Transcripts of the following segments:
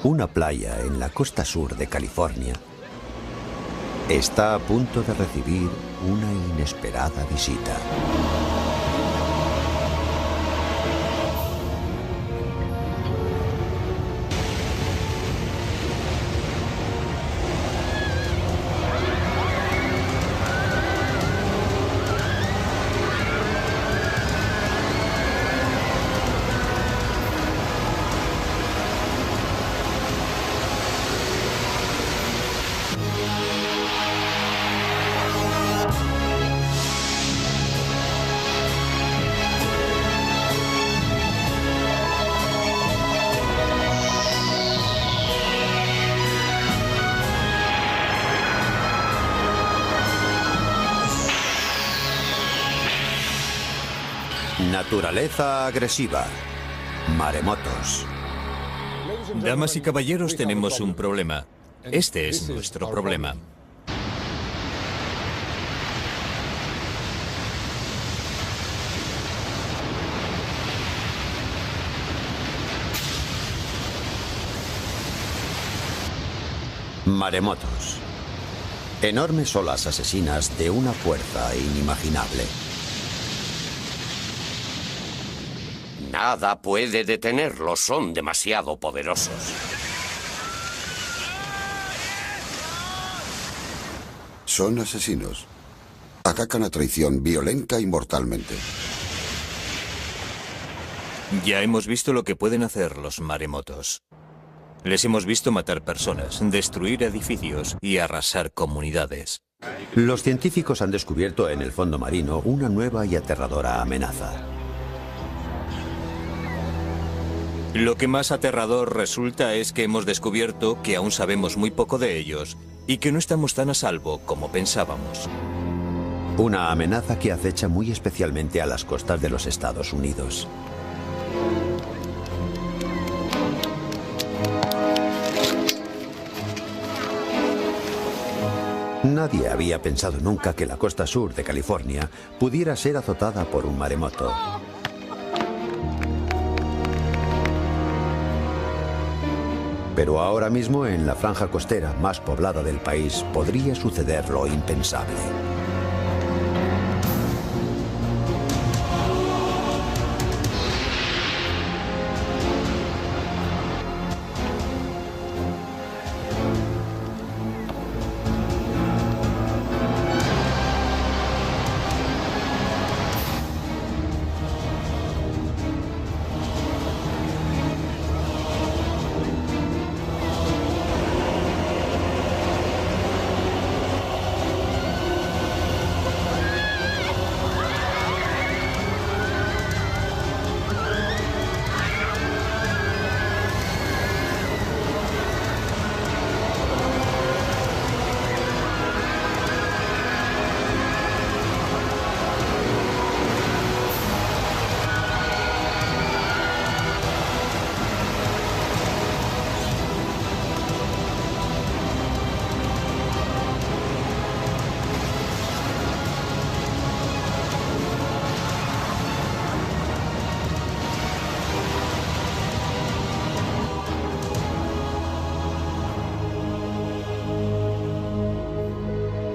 Una playa en la costa sur de California está a punto de recibir una inesperada visita. Naturaleza agresiva. Maremotos. Damas y caballeros, tenemos un problema. Este es nuestro problema. Maremotos. Enormes olas asesinas de una fuerza inimaginable. Nada puede detenerlos, son demasiado poderosos. Son asesinos. Atacan a traición violenta y mortalmente. Ya hemos visto lo que pueden hacer los maremotos. Les hemos visto matar personas, destruir edificios y arrasar comunidades. Los científicos han descubierto en el fondo marino una nueva y aterradora amenaza. Lo que más aterrador resulta es que hemos descubierto que aún sabemos muy poco de ellos y que no estamos tan a salvo como pensábamos. Una amenaza que acecha muy especialmente a las costas de los Estados Unidos. Nadie había pensado nunca que la costa sur de California pudiera ser azotada por un maremoto. Pero ahora mismo en la franja costera más poblada del país podría suceder lo impensable.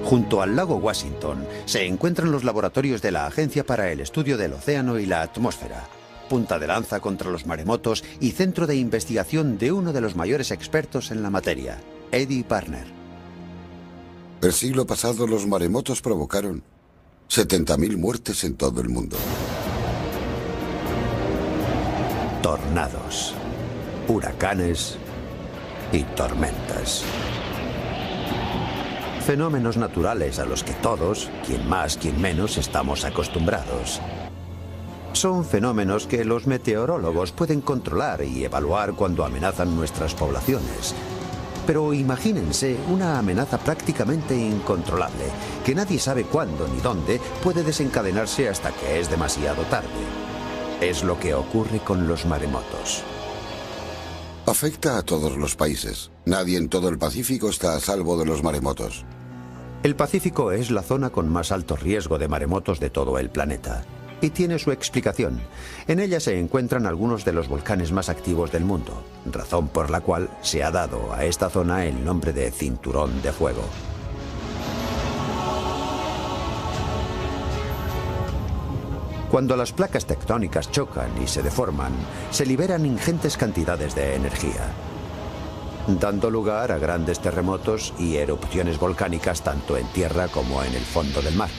Junto al lago Washington se encuentran los laboratorios de la Agencia para el Estudio del Océano y la Atmósfera, punta de lanza contra los maremotos y centro de investigación de uno de los mayores expertos en la materia, Eddie Parner. El siglo pasado los maremotos provocaron 70.000 muertes en todo el mundo. Tornados, huracanes y tormentas. Fenómenos naturales a los que todos, quien más, quien menos, estamos acostumbrados. Son fenómenos que los meteorólogos pueden controlar y evaluar cuando amenazan nuestras poblaciones. Pero imagínense una amenaza prácticamente incontrolable, que nadie sabe cuándo ni dónde puede desencadenarse hasta que es demasiado tarde. Es lo que ocurre con los maremotos. Afecta a todos los países. Nadie en todo el Pacífico está a salvo de los maremotos. El Pacífico es la zona con más alto riesgo de maremotos de todo el planeta. y tiene su explicación. En ella se encuentran algunos de los volcanes más activos del mundo, razón por la cual se ha dado a esta zona el nombre de Cinturón de Fuego. Cuando las placas tectónicas chocan y se deforman, se liberan ingentes cantidades de energía, dando lugar a grandes terremotos y erupciones volcánicas tanto en tierra como en el fondo del mar.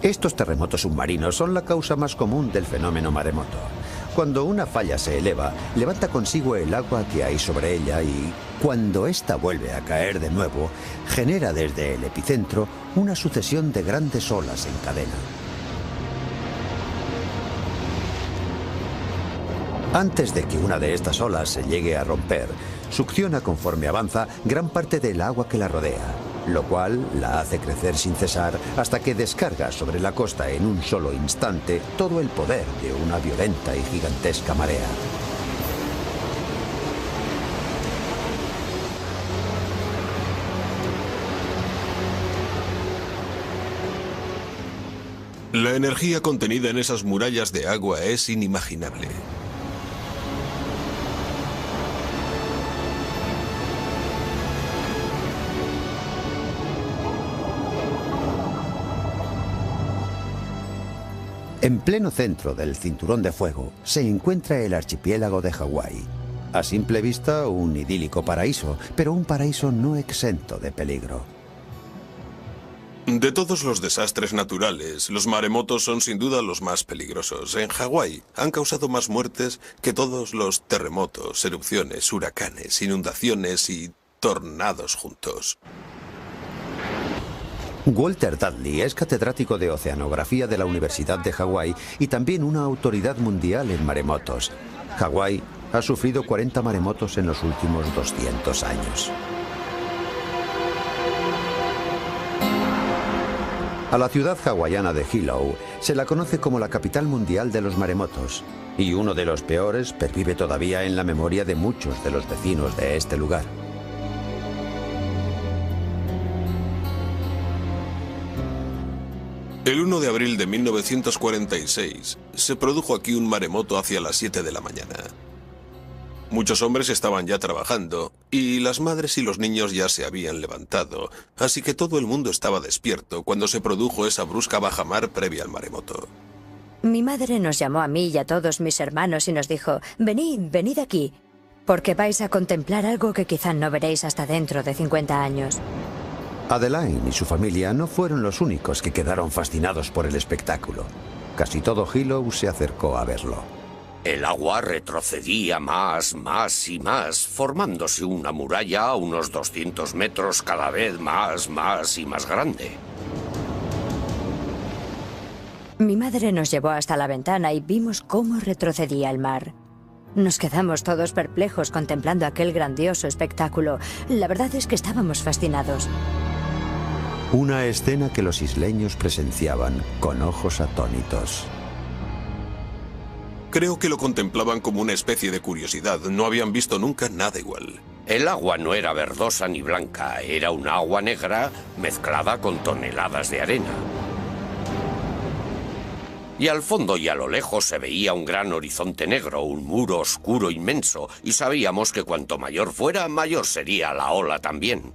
Estos terremotos submarinos son la causa más común del fenómeno maremoto. Cuando una falla se eleva, levanta consigo el agua que hay sobre ella y, cuando ésta vuelve a caer de nuevo, genera desde el epicentro una sucesión de grandes olas en cadena. Antes de que una de estas olas se llegue a romper, succiona conforme avanza gran parte del agua que la rodea, lo cual la hace crecer sin cesar hasta que descarga sobre la costa en un solo instante todo el poder de una violenta y gigantesca marea. La energía contenida en esas murallas de agua es inimaginable. En pleno centro del Cinturón de Fuego se encuentra el archipiélago de Hawái. A simple vista, un idílico paraíso, pero un paraíso no exento de peligro. De todos los desastres naturales, los maremotos son sin duda los más peligrosos. En Hawái han causado más muertes que todos los terremotos, erupciones, huracanes, inundaciones y tornados juntos. Walter Dudley es catedrático de oceanografía de la Universidad de Hawái y también una autoridad mundial en maremotos. Hawái ha sufrido 40 maremotos en los últimos 200 años. A la ciudad hawaiana de Hilo se la conoce como la capital mundial de los maremotos, y uno de los peores pervive todavía en la memoria de muchos de los vecinos de este lugar. El 1 de abril de 1946 se produjo aquí un maremoto hacia las 7 de la mañana. Muchos hombres estaban ya trabajando y las madres y los niños ya se habían levantado, así que todo el mundo estaba despierto cuando se produjo esa brusca bajamar previa al maremoto. Mi madre nos llamó a mí y a todos mis hermanos y nos dijo: venid, venid aquí, porque vais a contemplar algo que quizá no veréis hasta dentro de 50 años. Adeline y su familia no fueron los únicos que quedaron fascinados por el espectáculo. Casi todo Hilo se acercó a verlo. El agua retrocedía más y más, formándose una muralla a unos 200 metros cada vez más y más grande. Mi madre nos llevó hasta la ventana y vimos cómo retrocedía el mar. Nos quedamos todos perplejos contemplando aquel grandioso espectáculo. La verdad es que estábamos fascinados. Una escena que los isleños presenciaban con ojos atónitos. Creo que lo contemplaban como una especie de curiosidad. No habían visto nunca nada igual. El agua no era verdosa ni blanca, era un agua negra mezclada con toneladas de arena. Y al fondo y a lo lejos se veía un gran horizonte negro, un muro oscuro inmenso, y sabíamos que cuanto mayor fuera, mayor sería la ola también.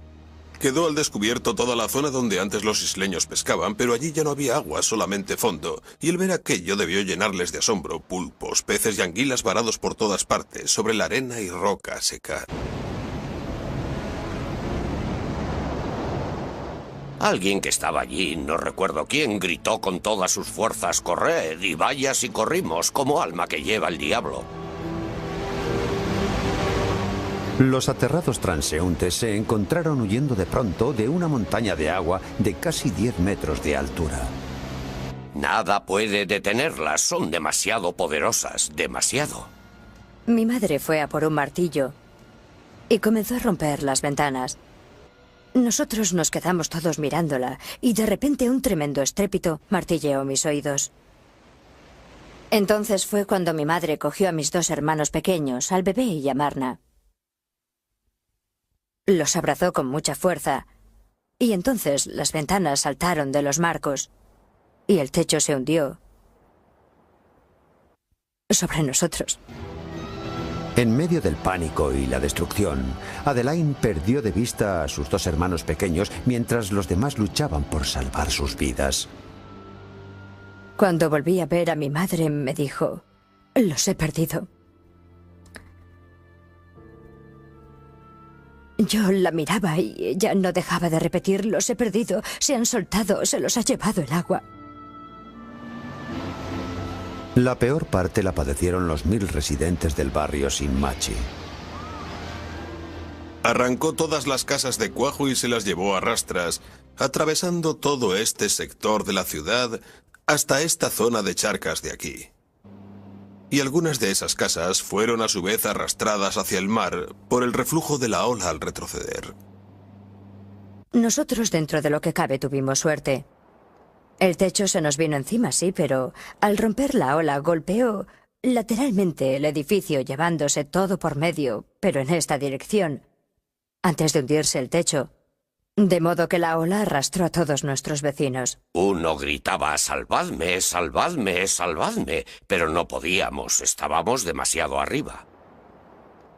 Quedó al descubierto toda la zona donde antes los isleños pescaban, pero allí ya no había agua, solamente fondo, y el ver aquello debió llenarles de asombro. Pulpos, peces y anguilas varados por todas partes, sobre la arena y roca seca. Alguien que estaba allí, no recuerdo quién, gritó con todas sus fuerzas: «¡Corred! Y vaya si corrimos, como alma que lleva el diablo». Los aterrados transeúntes se encontraron huyendo de pronto de una montaña de agua de casi 10 metros de altura. Nada puede detenerlas, son demasiado poderosas, demasiado. Mi madre fue a por un martillo y comenzó a romper las ventanas. Nosotros nos quedamos todos mirándola y de repente un tremendo estrépito martilleó mis oídos. Entonces fue cuando mi madre cogió a mis 2 hermanos pequeños, al bebé y a Marna. Los abrazó con mucha fuerza Y entonces las ventanas saltaron de los marcos y el techo se hundió sobre nosotros. En medio del pánico y la destrucción, Adeline perdió de vista a sus dos hermanos pequeños mientras los demás luchaban por salvar sus vidas. Cuando volví a ver a mi madre, me dijo: los he perdido. Yo la miraba y ella no dejaba de repetir: los he perdido, se han soltado, se los ha llevado el agua. La peor parte la padecieron los 1000 residentes del barrio Shinmachi. Arrancó todas las casas de cuajo y se las llevó a rastras, atravesando todo este sector de la ciudad hasta esta zona de charcas de aquí. Y algunas de esas casas fueron a su vez arrastradas hacia el mar por el reflujo de la ola al retroceder. Nosotros, dentro de lo que cabe, tuvimos suerte. El techo se nos vino encima, sí, pero al romper la ola golpeó lateralmente el edificio, llevándose todo por medio, pero en esta dirección, antes de hundirse el techo. De modo que la ola arrastró a todos nuestros vecinos. Uno gritaba: «Salvadme, salvadme, salvadme», pero no podíamos, estábamos demasiado arriba.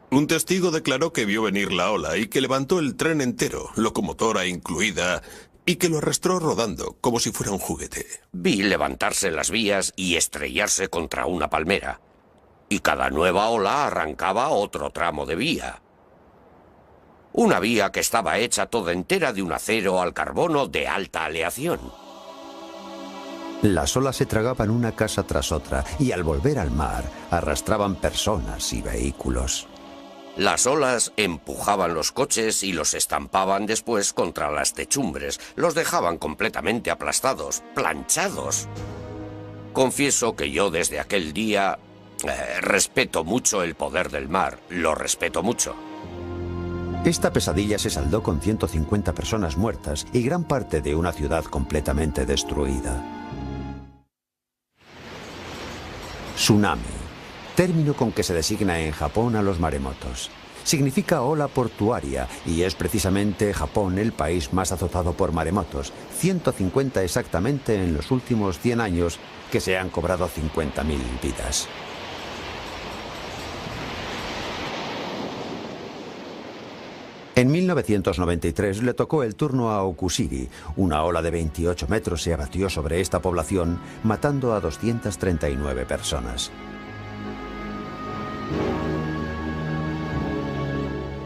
Un testigo declaró que vio venir la ola y que levantó el tren entero, locomotora incluida, y que lo arrastró rodando, como si fuera un juguete. Vi levantarse las vías y estrellarse contra una palmera. Y cada nueva ola arrancaba otro tramo de vía. Una vía que estaba hecha toda entera de un acero al carbono de alta aleación. Las olas se tragaban una casa tras otra y al volver al mar arrastraban personas y vehículos. Las olas empujaban los coches y los estampaban después contra las techumbres. Los dejaban completamente aplastados, planchados. Confieso que yo desde aquel día respeto mucho el poder del mar. Lo respeto mucho. Esta pesadilla se saldó con 150 personas muertas y gran parte de una ciudad completamente destruida. Tsunami, término con que se designa en Japón a los maremotos. Significa ola portuaria y es precisamente Japón el país más azotado por maremotos, 150 exactamente en los últimos 100 años, que se han cobrado 50.000 vidas. En 1993 le tocó el turno a Okushiri. Una ola de 28 metros se abatió sobre esta población, matando a 239 personas.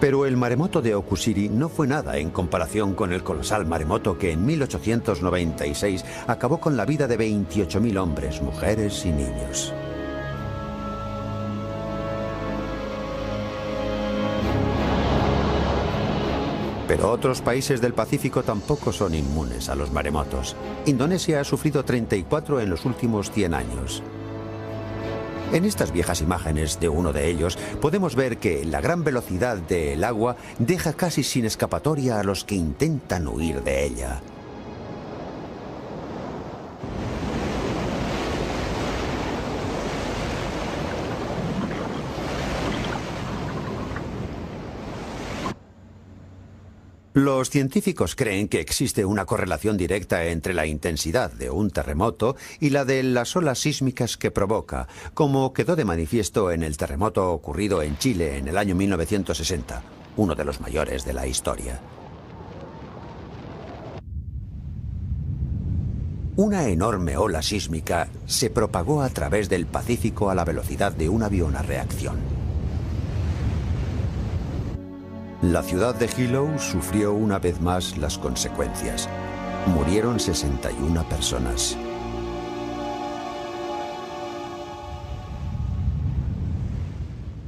Pero el maremoto de Okushiri no fue nada en comparación con el colosal maremoto que en 1896 acabó con la vida de 28.000 hombres, mujeres y niños. Pero otros países del Pacífico tampoco son inmunes a los maremotos. Indonesia ha sufrido 34 en los últimos 100 años. En estas viejas imágenes de uno de ellos podemos ver que la gran velocidad del agua deja casi sin escapatoria a los que intentan huir de ella. Los científicos creen que existe una correlación directa entre la intensidad de un terremoto y la de las olas sísmicas que provoca, como quedó de manifiesto en el terremoto ocurrido en Chile en el año 1960, uno de los mayores de la historia. Una enorme ola sísmica se propagó a través del Pacífico a la velocidad de un avión a reacción. La ciudad de Hilo sufrió una vez más las consecuencias. Murieron 61 personas.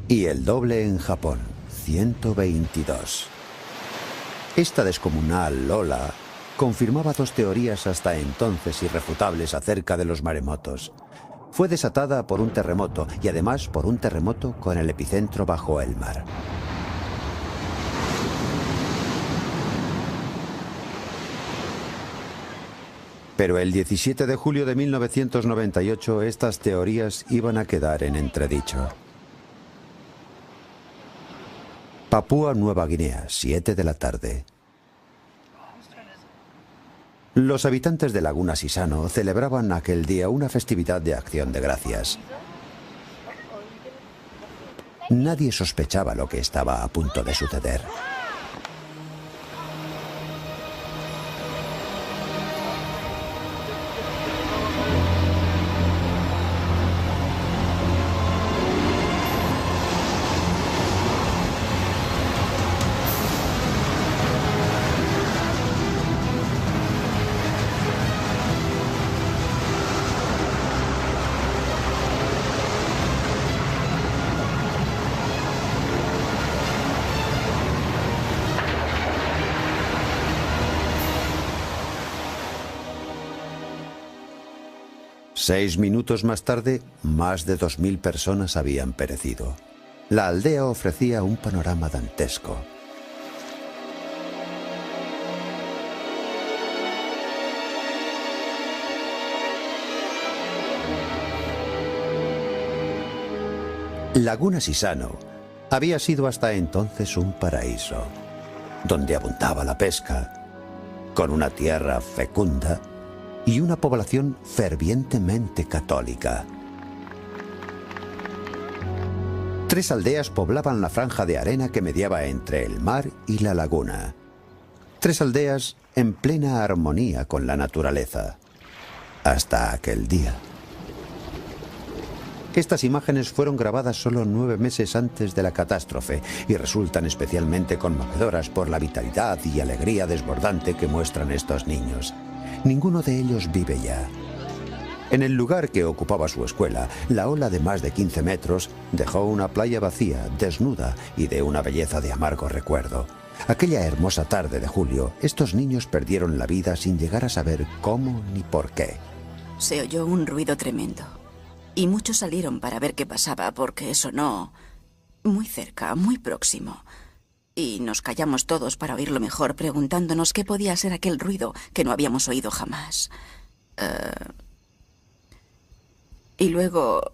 Y el doble en Japón, 122. Esta descomunal ola confirmaba dos teorías hasta entonces irrefutables acerca de los maremotos. Fue desatada por un terremoto y además por un terremoto con el epicentro bajo el mar. Pero el 17 de julio de 1998 estas teorías iban a quedar en entredicho. Papúa Nueva Guinea, 7 de la tarde. Los habitantes de Laguna Sisano celebraban aquel día una festividad de acción de gracias. Nadie sospechaba lo que estaba a punto de suceder. Seis minutos más tarde, más de 2000 personas habían perecido. La aldea ofrecía un panorama dantesco. Laguna Sisano había sido hasta entonces un paraíso, donde abundaba la pesca, con una tierra fecunda y una población fervientemente católica. 3 aldeas poblaban la franja de arena que mediaba entre el mar y la laguna. 3 aldeas en plena armonía con la naturaleza. Hasta aquel día. Estas imágenes fueron grabadas solo 9 meses antes de la catástrofe y resultan especialmente conmovedoras por la vitalidad y alegría desbordante que muestran estos niños. Ninguno de ellos vive ya. En el lugar que ocupaba su escuela, la ola de más de 15 metros dejó una playa vacía, desnuda y de una belleza de amargo recuerdo. Aquella hermosa tarde de julio, estos niños perdieron la vida sin llegar a saber cómo ni por qué. Se oyó un ruido tremendo y muchos salieron para ver qué pasaba porque sonó muy cerca, muy próximo. Y nos callamos todos para oírlo mejor, preguntándonos qué podía ser aquel ruido que no habíamos oído jamás. Y luego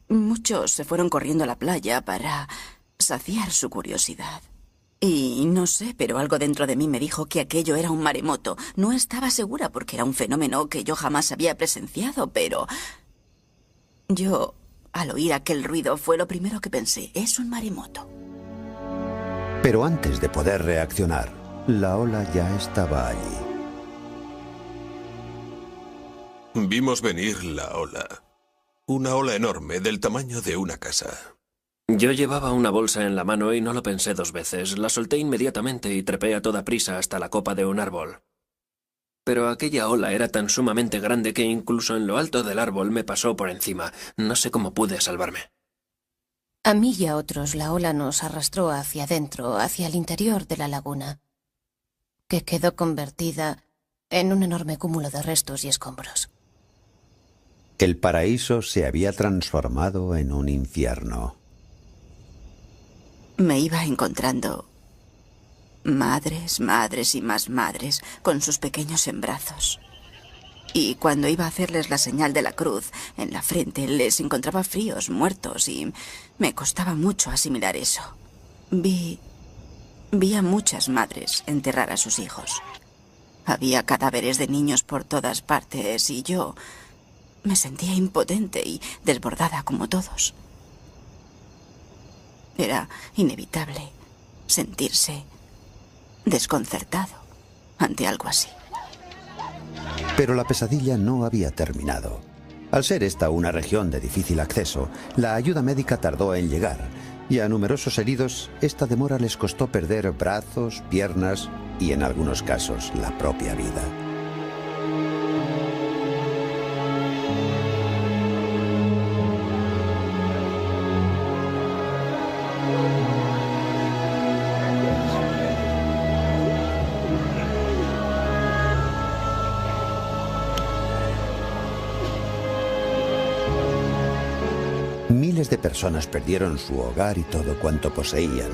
muchos se fueron corriendo a la playa para saciar su curiosidad. Y no sé, pero algo dentro de mí me dijo que aquello era un maremoto. No estaba segura porque era un fenómeno que yo jamás había presenciado, pero yo, al oír aquel ruido, fue lo primero que pensé. Es un maremoto. Pero antes de poder reaccionar, la ola ya estaba allí. Vimos venir la ola. Una ola enorme del tamaño de una casa. Yo llevaba una bolsa en la mano y no lo pensé 2 veces. La solté inmediatamente y trepé a toda prisa hasta la copa de un árbol. Pero aquella ola era tan sumamente grande que incluso en lo alto del árbol me pasó por encima. No sé cómo pude salvarme. A mí y a otros la ola nos arrastró hacia adentro, hacia el interior de la laguna, que quedó convertida en un enorme cúmulo de restos y escombros. El paraíso se había transformado en un infierno. Me iba encontrando madres, madres y más madres con sus pequeños en brazos. Y cuando iba a hacerles la señal de la cruz en la frente, les encontraba fríos, muertos, y me costaba mucho asimilar eso. Vi a muchas madres enterrar a sus hijos. Había cadáveres de niños por todas partes y yo me sentía impotente y desbordada como todos. Era inevitable sentirse desconcertado ante algo así. Pero la pesadilla no había terminado. Al ser esta una región de difícil acceso, la ayuda médica tardó en llegar, y a numerosos heridos esta demora les costó perder brazos, piernas y, en algunos casos, la propia vida. Miles de personas perdieron su hogar y todo cuanto poseían.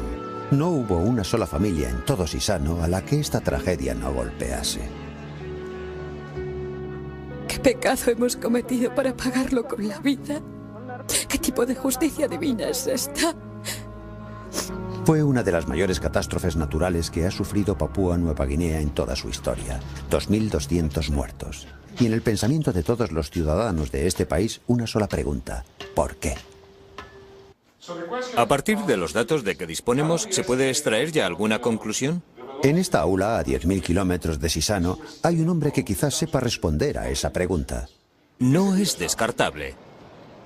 No hubo una sola familia en todo Sisano a la que esta tragedia no golpease. ¿Qué pecado hemos cometido para pagarlo con la vida? ¿Qué tipo de justicia divina es esta? Fue una de las mayores catástrofes naturales que ha sufrido Papúa Nueva Guinea en toda su historia. 2.200 muertos. Y en el pensamiento de todos los ciudadanos de este país, una sola pregunta. ¿Por qué? A partir de los datos de que disponemos, ¿se puede extraer ya alguna conclusión? En esta aula, a 10.000 kilómetros de Sisano, hay un hombre que quizás sepa responder a esa pregunta. No es descartable.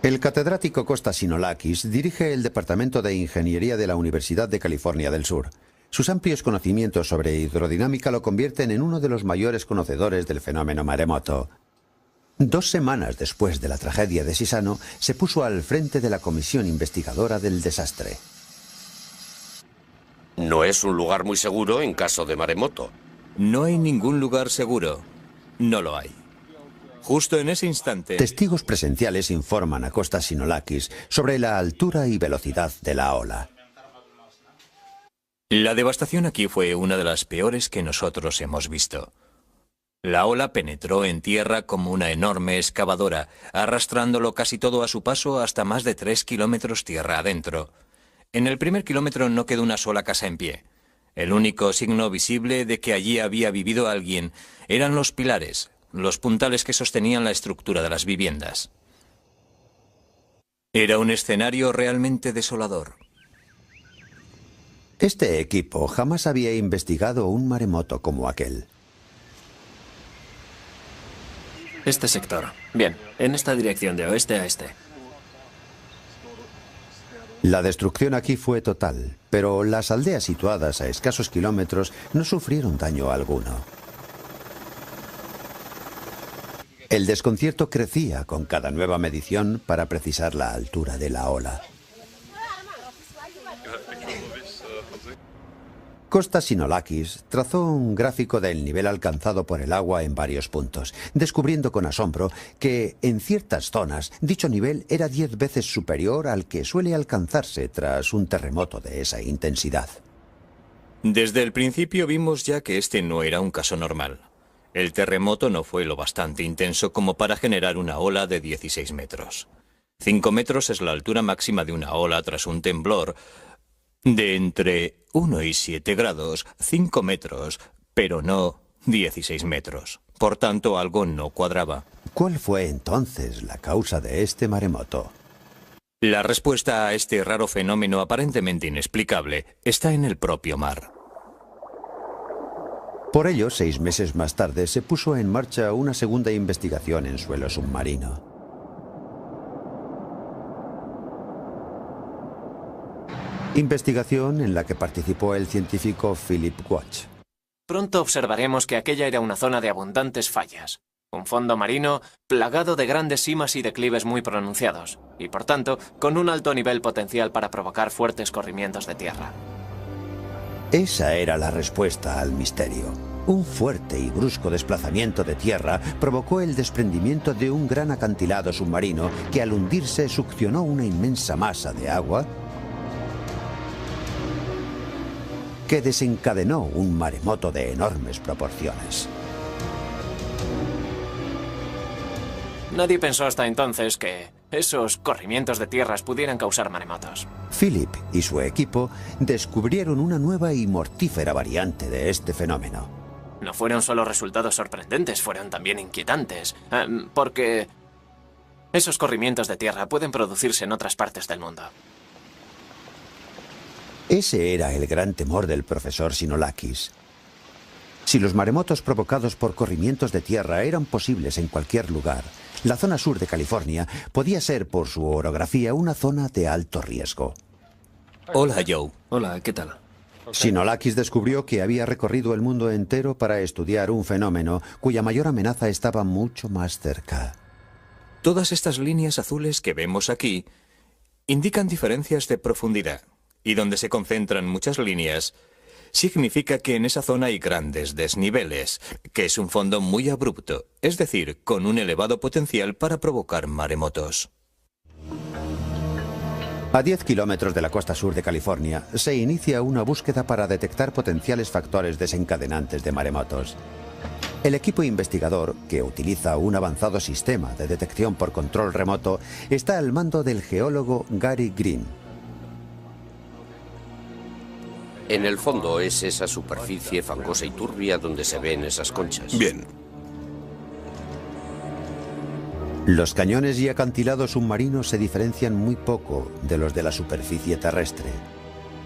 El catedrático Costas Sinolakis dirige el Departamento de Ingeniería de la Universidad de California del Sur. Sus amplios conocimientos sobre hidrodinámica lo convierten en uno de los mayores conocedores del fenómeno maremoto. 2 semanas después de la tragedia de Sisano, se puso al frente de la comisión investigadora del desastre. No es un lugar muy seguro en caso de maremoto. No hay ningún lugar seguro. No lo hay. Justo en ese instante... Testigos presenciales informan a Costas Sinolakis sobre la altura y velocidad de la ola. La devastación aquí fue una de las peores que nosotros hemos visto. La ola penetró en tierra como una enorme excavadora, arrastrándolo casi todo a su paso hasta más de 3 kilómetros tierra adentro. En el primer kilómetro no quedó una sola casa en pie. El único signo visible de que allí había vivido alguien eran los pilares, los puntales que sostenían la estructura de las viviendas. Era un escenario realmente desolador. Este equipo jamás había investigado un maremoto como aquel. Este sector. Bien, en esta dirección de oeste a este. La destrucción aquí fue total, pero las aldeas situadas a escasos kilómetros no sufrieron daño alguno. El desconcierto crecía con cada nueva medición para precisar la altura de la ola. Costas Sinolakis trazó un gráfico del nivel alcanzado por el agua en varios puntos, descubriendo con asombro que, en ciertas zonas, dicho nivel era 10 veces superior al que suele alcanzarse tras un terremoto de esa intensidad. Desde el principio vimos ya que este no era un caso normal. El terremoto no fue lo bastante intenso como para generar una ola de 16 metros. 5 metros es la altura máxima de una ola tras un temblor de entre 1 y 7 grados, 5 metros, pero no 16 metros. Por tanto, algo no cuadraba. ¿Cuál fue entonces la causa de este maremoto? La respuesta a este raro fenómeno aparentemente inexplicable está en el propio mar. Por ello, 6 meses más tarde, se puso en marcha una segunda investigación en suelo submarino. Investigación en la que participó el científico Philip Watch. Pronto observaremos que aquella era una zona de abundantes fallas. Un fondo marino plagado de grandes simas y declives muy pronunciados, y por tanto, con un alto nivel potencial para provocar fuertes corrimientos de tierra. Esa era la respuesta al misterio. Un fuerte y brusco desplazamiento de tierra provocó el desprendimiento de un gran acantilado submarino que al hundirse succionó una inmensa masa de agua que desencadenó un maremoto de enormes proporciones. Nadie pensó hasta entonces que esos corrimientos de tierras pudieran causar maremotos. Philip y su equipo descubrieron una nueva y mortífera variante de este fenómeno. No fueron solo resultados sorprendentes, fueron también inquietantes, porque esos corrimientos de tierra pueden producirse en otras partes del mundo. Ese era el gran temor del profesor Sinolakis. Si los maremotos provocados por corrimientos de tierra eran posibles en cualquier lugar, la zona sur de California podía ser, por su orografía, una zona de alto riesgo. Hola, Joe. Hola, ¿qué tal? Sinolakis descubrió que había recorrido el mundo entero para estudiar un fenómeno cuya mayor amenaza estaba mucho más cerca. Todas estas líneas azules que vemos aquí indican diferencias de profundidad. Y donde se concentran muchas líneas, significa que en esa zona hay grandes desniveles, que es un fondo muy abrupto, es decir, con un elevado potencial para provocar maremotos. A 10 kilómetros de la costa sur de California, se inicia una búsqueda para detectar potenciales factores desencadenantes de maremotos. El equipo investigador, que utiliza un avanzado sistema de detección por control remoto, está al mando del geólogo Gary Green. En el fondo es esa superficie fangosa y turbia donde se ven esas conchas. Bien. Los cañones y acantilados submarinos se diferencian muy poco de los de la superficie terrestre.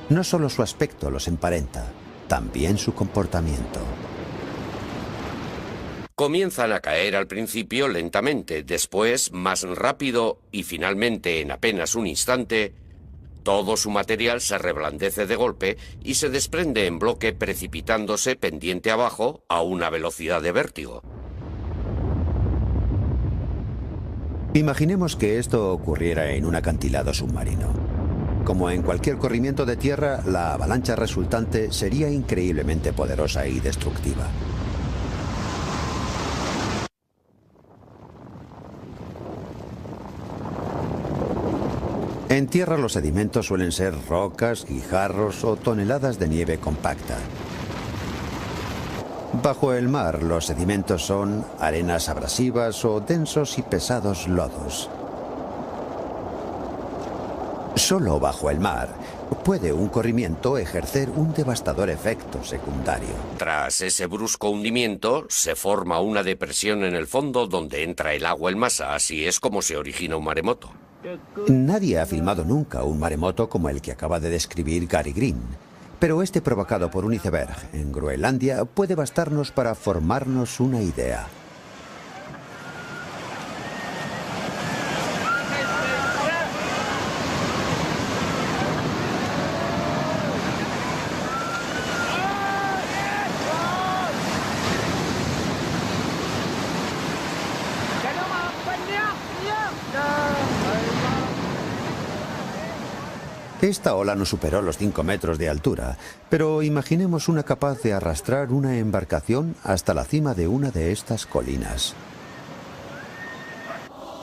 No solo su aspecto los emparenta, también su comportamiento. Comienzan a caer al principio lentamente, después más rápido y finalmente en apenas un instante, todo su material se reblandece de golpe y se desprende en bloque precipitándose pendiente abajo a una velocidad de vértigo. Imaginemos que esto ocurriera en un acantilado submarino. Como en cualquier corrimiento de tierra, la avalancha resultante sería increíblemente poderosa y destructiva. En tierra los sedimentos suelen ser rocas, guijarros o toneladas de nieve compacta. Bajo el mar, los sedimentos son arenas abrasivas o densos y pesados lodos. Solo bajo el mar puede un corrimiento ejercer un devastador efecto secundario. Tras ese brusco hundimiento, se forma una depresión en el fondo donde entra el agua en masa. Así es como se origina un maremoto. Nadie ha filmado nunca un maremoto como el que acaba de describir Gary Green, pero este provocado por un iceberg en Groenlandia puede bastarnos para formarnos una idea. Esta ola no superó los 5 metros de altura, pero imaginemos una capaz de arrastrar una embarcación hasta la cima de una de estas colinas.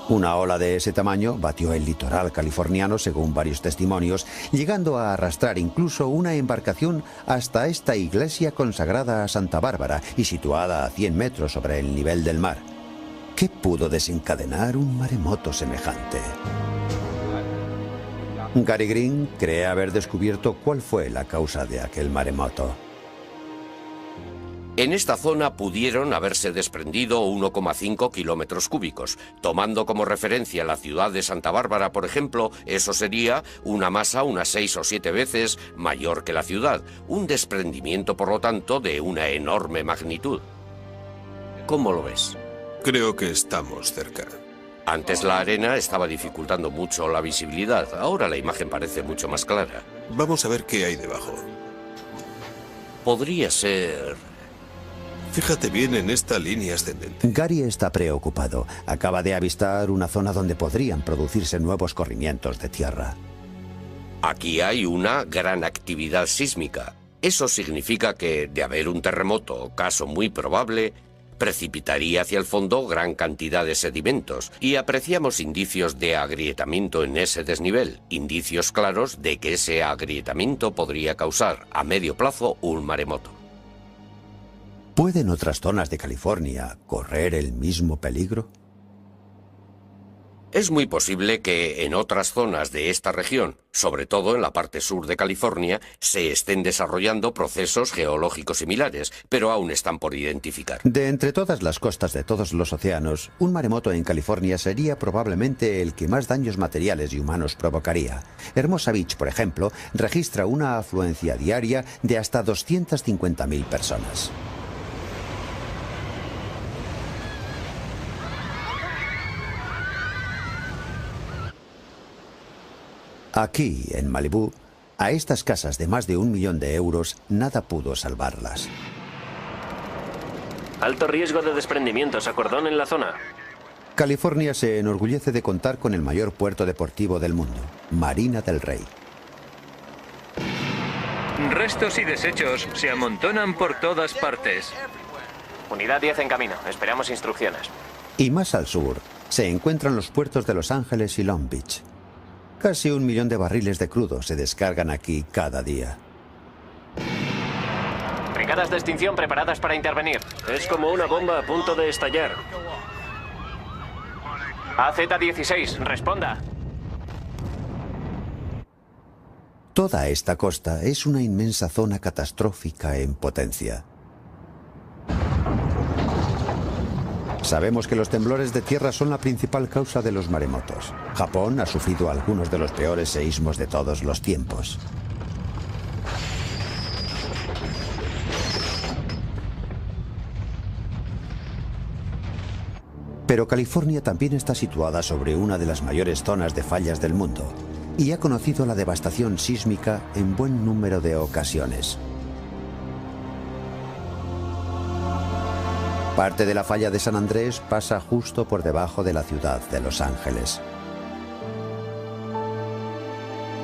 Una ola de ese tamaño batió el litoral californiano, según varios testimonios, llegando a arrastrar incluso una embarcación hasta esta iglesia consagrada a Santa Bárbara y situada a 100 metros sobre el nivel del mar. ¿Qué pudo desencadenar un maremoto semejante? Gary Green cree haber descubierto cuál fue la causa de aquel maremoto. En esta zona pudieron haberse desprendido 1,5 kilómetros cúbicos. Tomando como referencia la ciudad de Santa Bárbara, por ejemplo, eso sería una masa unas 6 o 7 veces mayor que la ciudad. Un desprendimiento, por lo tanto, de una enorme magnitud. ¿Cómo lo ves? Creo que estamos cerca. Antes la arena estaba dificultando mucho la visibilidad. Ahora la imagen parece mucho más clara. Vamos a ver qué hay debajo. Podría ser... Fíjate bien en esta línea ascendente. Gary está preocupado. Acaba de avistar una zona donde podrían producirse nuevos corrimientos de tierra. Aquí hay una gran actividad sísmica. Eso significa que, de haber un terremoto, caso muy probable, precipitaría hacia el fondo gran cantidad de sedimentos y apreciamos indicios de agrietamiento en ese desnivel, indicios claros de que ese agrietamiento podría causar a medio plazo un maremoto. ¿Pueden otras zonas de California correr el mismo peligro? Es muy posible que en otras zonas de esta región, sobre todo en la parte sur de California, se estén desarrollando procesos geológicos similares, pero aún están por identificar. De entre todas las costas de todos los océanos, un maremoto en California sería probablemente el que más daños materiales y humanos provocaría. Hermosa Beach, por ejemplo, registra una afluencia diaria de hasta 250.000 personas. Aquí, en Malibú, a estas casas de más de 1 millón de euros, nada pudo salvarlas. Alto riesgo de desprendimientos a cordón en la zona. California se enorgullece de contar con el mayor puerto deportivo del mundo, Marina del Rey. Restos y desechos se amontonan por todas partes. Unidad 10 en camino. Esperamos instrucciones. Y más al sur, se encuentran los puertos de Los Ángeles y Long Beach. Casi 1 millón de barriles de crudo se descargan aquí cada día. Brigadas de extinción preparadas para intervenir. Es como una bomba a punto de estallar. AZ-16, responda. Toda esta costa es una inmensa zona catastrófica en potencia. Sabemos que los temblores de tierra son la principal causa de los maremotos. Japón ha sufrido algunos de los peores seísmos de todos los tiempos. Pero California también está situada sobre una de las mayores zonas de fallas del mundo y ha conocido la devastación sísmica en buen número de ocasiones. Parte de la falla de San Andrés pasa justo por debajo de la ciudad de Los Ángeles.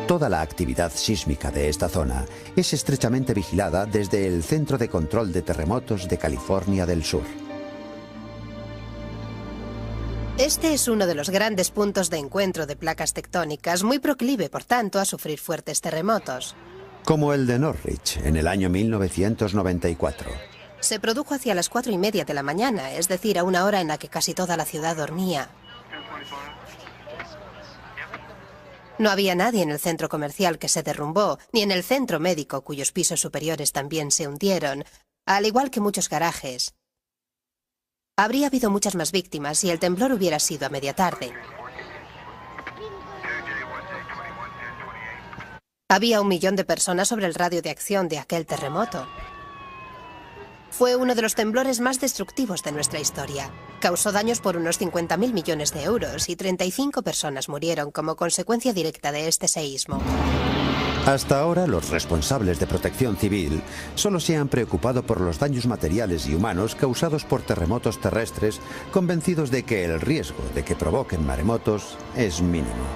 Toda la actividad sísmica de esta zona es estrechamente vigilada desde el Centro de Control de Terremotos de California del Sur. Este es uno de los grandes puntos de encuentro de placas tectónicas, muy proclive, por tanto, a sufrir fuertes terremotos. Como el de Norwich, en el año 1994. Se produjo hacia las 4:30 de la mañana, es decir, a una hora en la que casi toda la ciudad dormía. No había nadie en el centro comercial que se derrumbó, ni en el centro médico, cuyos pisos superiores también se hundieron, al igual que muchos garajes. Habría habido muchas más víctimas si el temblor hubiera sido a media tarde. Había 1 millón de personas sobre el radio de acción de aquel terremoto. Fue uno de los temblores más destructivos de nuestra historia. Causó daños por unos 50.000 millones de euros y 35 personas murieron como consecuencia directa de este seísmo. Hasta ahora, los responsables de protección civil solo se han preocupado por los daños materiales y humanos causados por terremotos terrestres, convencidos de que el riesgo de que provoquen maremotos es mínimo.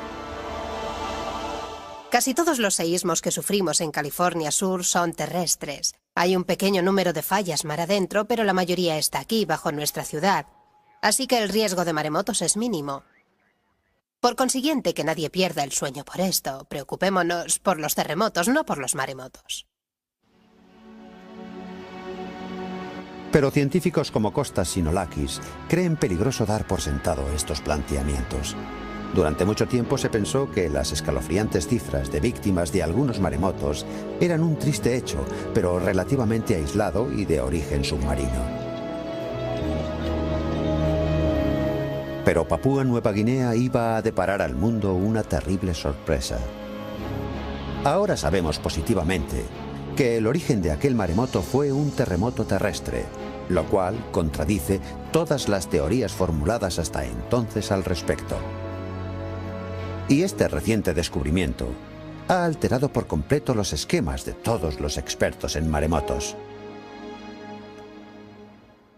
Casi todos los seísmos que sufrimos en California Sur son terrestres. Hay un pequeño número de fallas mar adentro, pero la mayoría está aquí, bajo nuestra ciudad. Así que el riesgo de maremotos es mínimo. Por consiguiente, que nadie pierda el sueño por esto. Preocupémonos por los terremotos, no por los maremotos. Pero científicos como Kostas Sinolakis creen peligroso dar por sentado estos planteamientos. Durante mucho tiempo se pensó que las escalofriantes cifras de víctimas de algunos maremotos eran un triste hecho, pero relativamente aislado y de origen submarino. Pero Papúa Nueva Guinea iba a deparar al mundo una terrible sorpresa. Ahora sabemos positivamente que el origen de aquel maremoto fue un terremoto terrestre, lo cual contradice todas las teorías formuladas hasta entonces al respecto. Y este reciente descubrimiento ha alterado por completo los esquemas de todos los expertos en maremotos.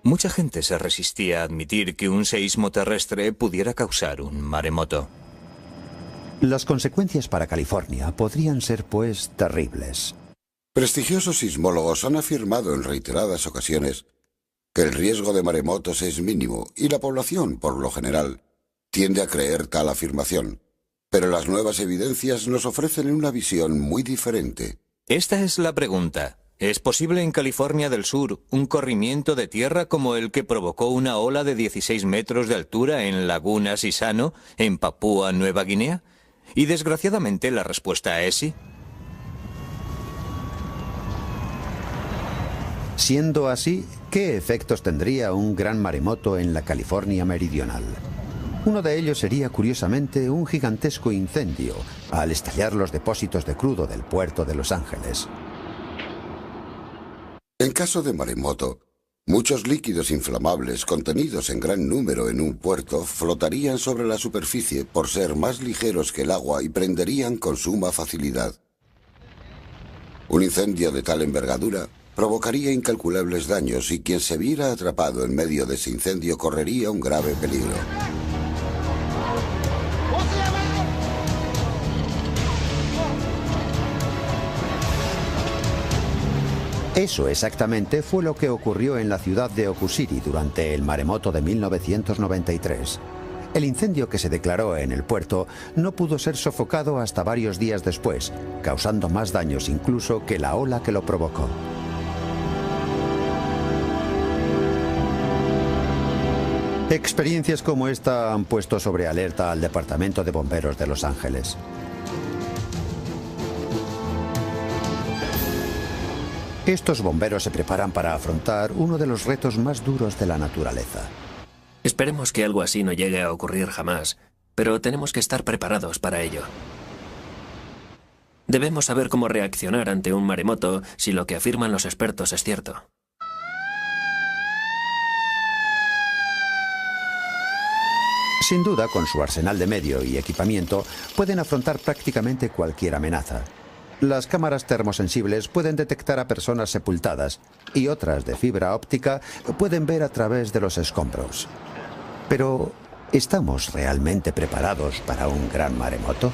Mucha gente se resistía a admitir que un seísmo terrestre pudiera causar un maremoto. Las consecuencias para California podrían ser, pues, terribles. Prestigiosos sismólogos han afirmado en reiteradas ocasiones que el riesgo de maremotos es mínimo y la población, por lo general, tiende a creer tal afirmación. Pero las nuevas evidencias nos ofrecen una visión muy diferente. Esta es la pregunta. ¿Es posible en California del Sur un corrimiento de tierra como el que provocó una ola de 16 metros de altura en Laguna Sisano, en Papúa Nueva Guinea? Y desgraciadamente la respuesta es sí. Siendo así, ¿qué efectos tendría un gran maremoto en la California meridional? Uno de ellos sería, curiosamente, un gigantesco incendio al estallar los depósitos de crudo del puerto de Los Ángeles. En caso de maremoto, muchos líquidos inflamables contenidos en gran número en un puerto flotarían sobre la superficie por ser más ligeros que el agua y prenderían con suma facilidad. Un incendio de tal envergadura provocaría incalculables daños y quien se viera atrapado en medio de ese incendio correría un grave peligro. Eso exactamente fue lo que ocurrió en la ciudad de Okusiri durante el maremoto de 1993. El incendio que se declaró en el puerto no pudo ser sofocado hasta varios días después, causando más daños incluso que la ola que lo provocó. Experiencias como esta han puesto sobre alerta al Departamento de Bomberos de Los Ángeles. Estos bomberos se preparan para afrontar uno de los retos más duros de la naturaleza. Esperemos que algo así no llegue a ocurrir jamás, pero tenemos que estar preparados para ello. Debemos saber cómo reaccionar ante un maremoto si lo que afirman los expertos es cierto. Sin duda, con su arsenal de medio y equipamiento, pueden afrontar prácticamente cualquier amenaza. Las cámaras termosensibles pueden detectar a personas sepultadas y otras de fibra óptica pueden ver a través de los escombros. Pero, ¿estamos realmente preparados para un gran maremoto?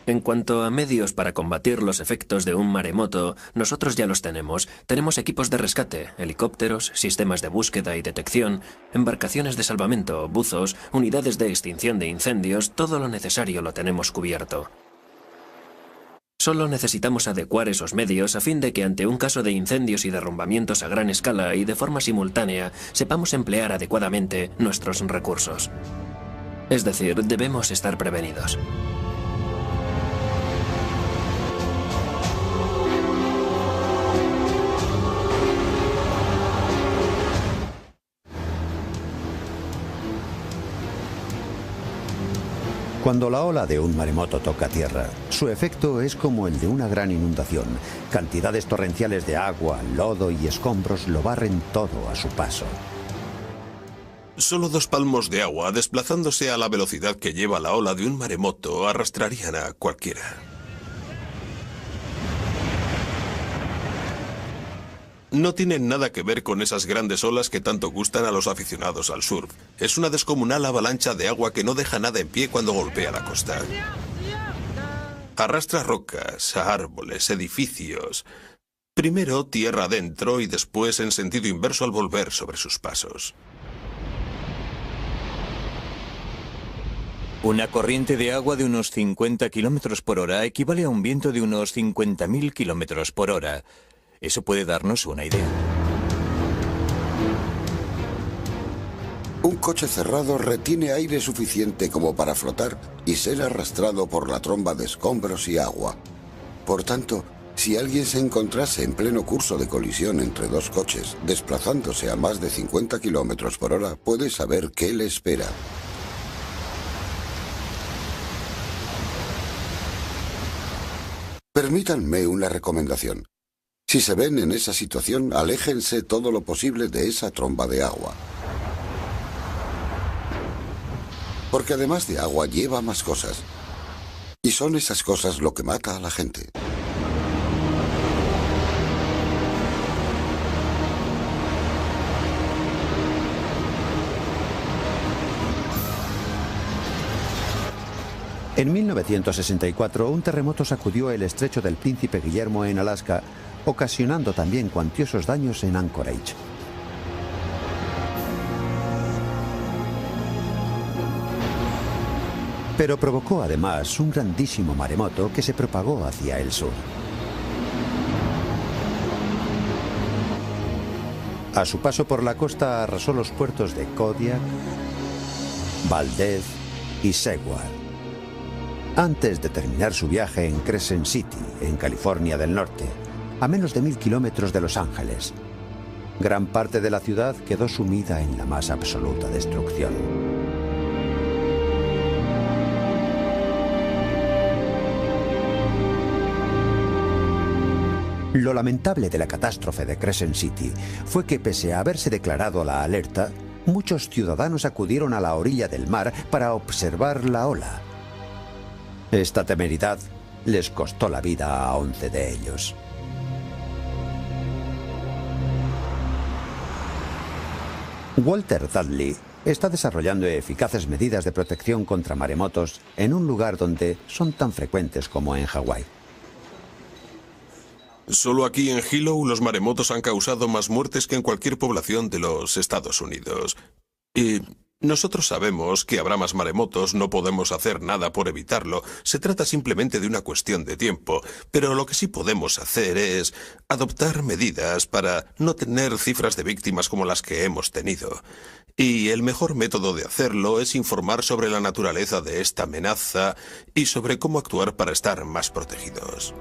En cuanto a medios para combatir los efectos de un maremoto, nosotros ya los tenemos. Tenemos equipos de rescate, helicópteros, sistemas de búsqueda y detección, embarcaciones de salvamento, buzos, unidades de extinción de incendios, todo lo necesario lo tenemos cubierto. Solo necesitamos adecuar esos medios a fin de que ante un caso de incendios y derrumbamientos a gran escala y de forma simultánea, sepamos emplear adecuadamente nuestros recursos. Es decir, debemos estar prevenidos. Cuando la ola de un maremoto toca tierra, su efecto es como el de una gran inundación. Cantidades torrenciales de agua, lodo y escombros lo barren todo a su paso. Solo 2 palmos de agua, desplazándose a la velocidad que lleva la ola de un maremoto, arrastrarían a cualquiera. No tienen nada que ver con esas grandes olas que tanto gustan a los aficionados al surf. Es una descomunal avalancha de agua que no deja nada en pie cuando golpea la costa. Arrastra rocas, árboles, edificios. Primero tierra adentro y después en sentido inverso al volver sobre sus pasos. Una corriente de agua de unos 50 kilómetros por hora equivale a un viento de unos 50.000 kilómetros por hora. Eso puede darnos una idea. Un coche cerrado retiene aire suficiente como para flotar y ser arrastrado por la tromba de escombros y agua. Por tanto, si alguien se encontrase en pleno curso de colisión entre 2 coches, desplazándose a más de 50 kilómetros por hora, puede saber qué le espera. Permítanme una recomendación. Si se ven en esa situación, aléjense todo lo posible de esa tromba de agua. Porque además de agua lleva más cosas. Y son esas cosas lo que mata a la gente. En 1964, un terremoto sacudió el estrecho del Príncipe Guillermo en Alaska, ocasionando también cuantiosos daños en Anchorage. Pero provocó además un grandísimo maremoto que se propagó hacia el sur. A su paso por la costa arrasó los puertos de Kodiak, Valdez y Seward, antes de terminar su viaje en Crescent City, en California del Norte, a menos de 1000 kilómetros de Los Ángeles. Gran parte de la ciudad quedó sumida en la más absoluta destrucción. Lo lamentable de la catástrofe de Crescent City fue que, pese a haberse declarado la alerta, muchos ciudadanos acudieron a la orilla del mar para observar la ola. Esta temeridad les costó la vida a 11 de ellos. Walter Dudley está desarrollando eficaces medidas de protección contra maremotos en un lugar donde son tan frecuentes como en Hawái. Solo aquí en Hilo los maremotos han causado más muertes que en cualquier población de los Estados Unidos. Y nosotros sabemos que habrá más maremotos, no podemos hacer nada por evitarlo. Se trata simplemente de una cuestión de tiempo. Pero lo que sí podemos hacer es adoptar medidas para no tener cifras de víctimas como las que hemos tenido. Y el mejor método de hacerlo es informar sobre la naturaleza de esta amenaza y sobre cómo actuar para estar más protegidos.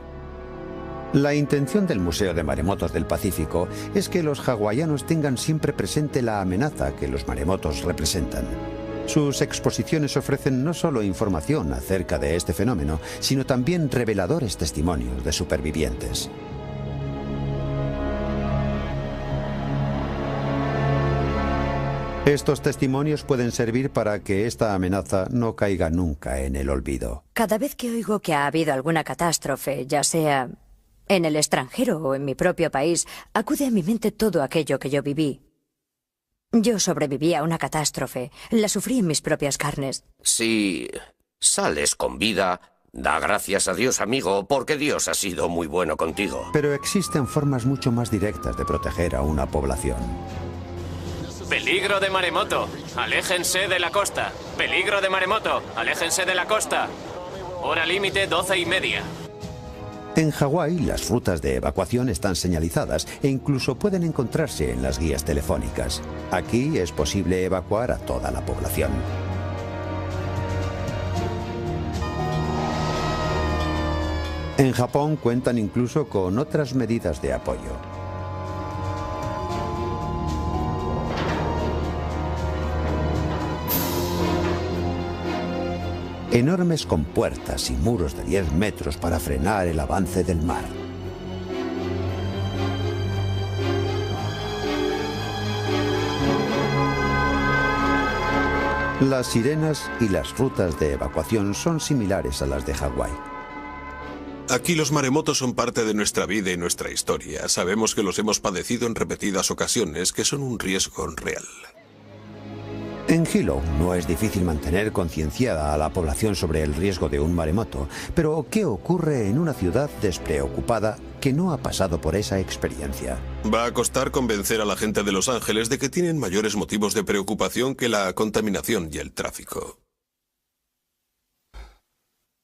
La intención del Museo de Maremotos del Pacífico es que los hawaianos tengan siempre presente la amenaza que los maremotos representan. Sus exposiciones ofrecen no solo información acerca de este fenómeno, sino también reveladores testimonios de supervivientes. Estos testimonios pueden servir para que esta amenaza no caiga nunca en el olvido. Cada vez que oigo que ha habido alguna catástrofe, ya sea en el extranjero o en mi propio país, acude a mi mente todo aquello que yo viví. Yo sobreviví a una catástrofe. La sufrí en mis propias carnes. Si sales con vida, da gracias a Dios, amigo, porque Dios ha sido muy bueno contigo. Pero existen formas mucho más directas de proteger a una población. Peligro de maremoto. Aléjense de la costa. Peligro de maremoto. Aléjense de la costa. Hora límite 12:30. En Hawái, las rutas de evacuación están señalizadas e incluso pueden encontrarse en las guías telefónicas. Aquí es posible evacuar a toda la población. En Japón cuentan incluso con otras medidas de apoyo. Enormes compuertas y muros de 10 metros para frenar el avance del mar. Las sirenas y las rutas de evacuación son similares a las de Hawái. Aquí los maremotos son parte de nuestra vida y nuestra historia. Sabemos que los hemos padecido en repetidas ocasiones, que son un riesgo real. En Hilo no es difícil mantener concienciada a la población sobre el riesgo de un maremoto, pero ¿qué ocurre en una ciudad despreocupada que no ha pasado por esa experiencia? Va a costar convencer a la gente de Los Ángeles de que tienen mayores motivos de preocupación que la contaminación y el tráfico.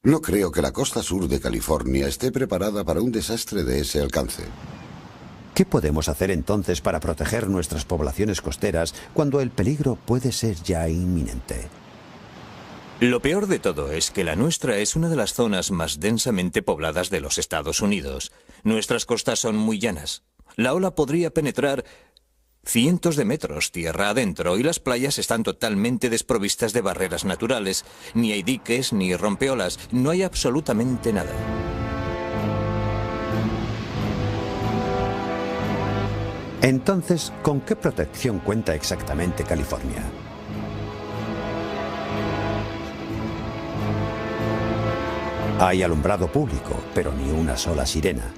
No creo que la costa sur de California esté preparada para un desastre de ese alcance. ¿Qué podemos hacer entonces para proteger nuestras poblaciones costeras cuando el peligro puede ser ya inminente? Lo peor de todo es que la nuestra es una de las zonas más densamente pobladas de los Estados Unidos. Nuestras costas son muy llanas. La ola podría penetrar cientos de metros tierra adentro y las playas están totalmente desprovistas de barreras naturales. Ni hay diques ni rompeolas, no hay absolutamente nada. Entonces, ¿con qué protección cuenta exactamente California? Hay alumbrado público, pero ni una sola sirena.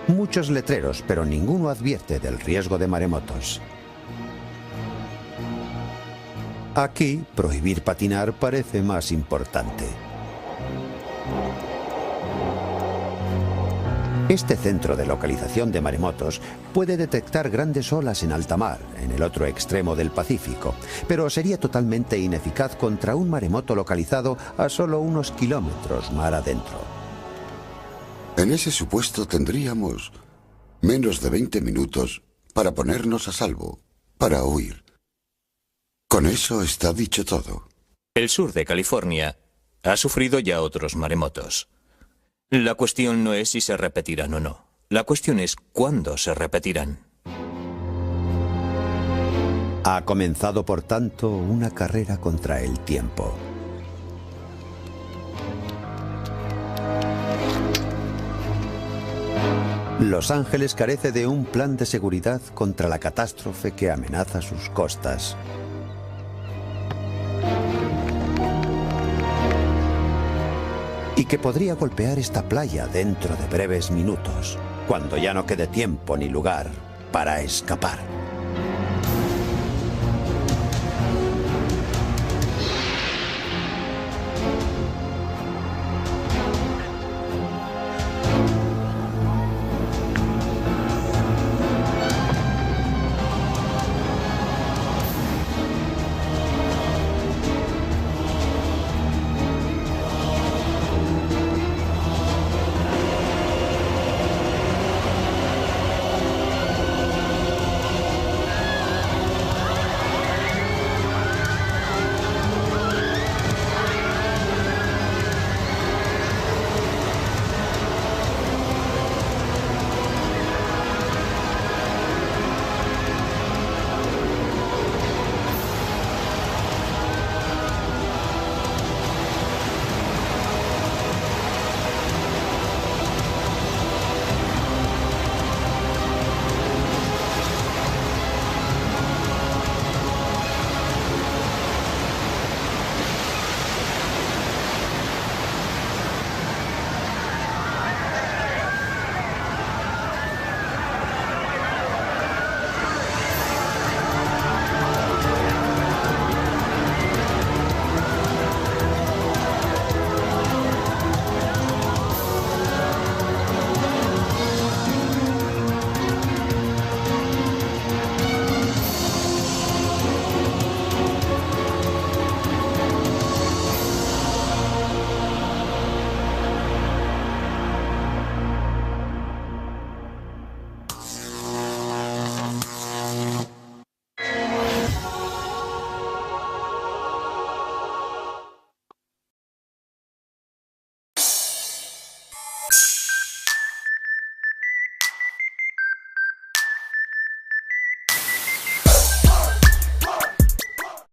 Muchos letreros, pero ninguno advierte del riesgo de maremotos. Aquí, prohibir patinar parece más importante. Este centro de localización de maremotos puede detectar grandes olas en alta mar, en el otro extremo del Pacífico, pero sería totalmente ineficaz contra un maremoto localizado a solo unos kilómetros mar adentro. En ese supuesto tendríamos menos de 20 minutos para ponernos a salvo, para huir. Con eso está dicho todo. El sur de California ha sufrido ya otros maremotos. La cuestión no es si se repetirán o no. La cuestión es cuándo se repetirán. Ha comenzado, por tanto, una carrera contra el tiempo. Los Ángeles carece de un plan de seguridad contra la catástrofe que amenaza sus costas. Y que podría golpear esta playa dentro de breves minutos, cuando ya no quede tiempo ni lugar para escapar.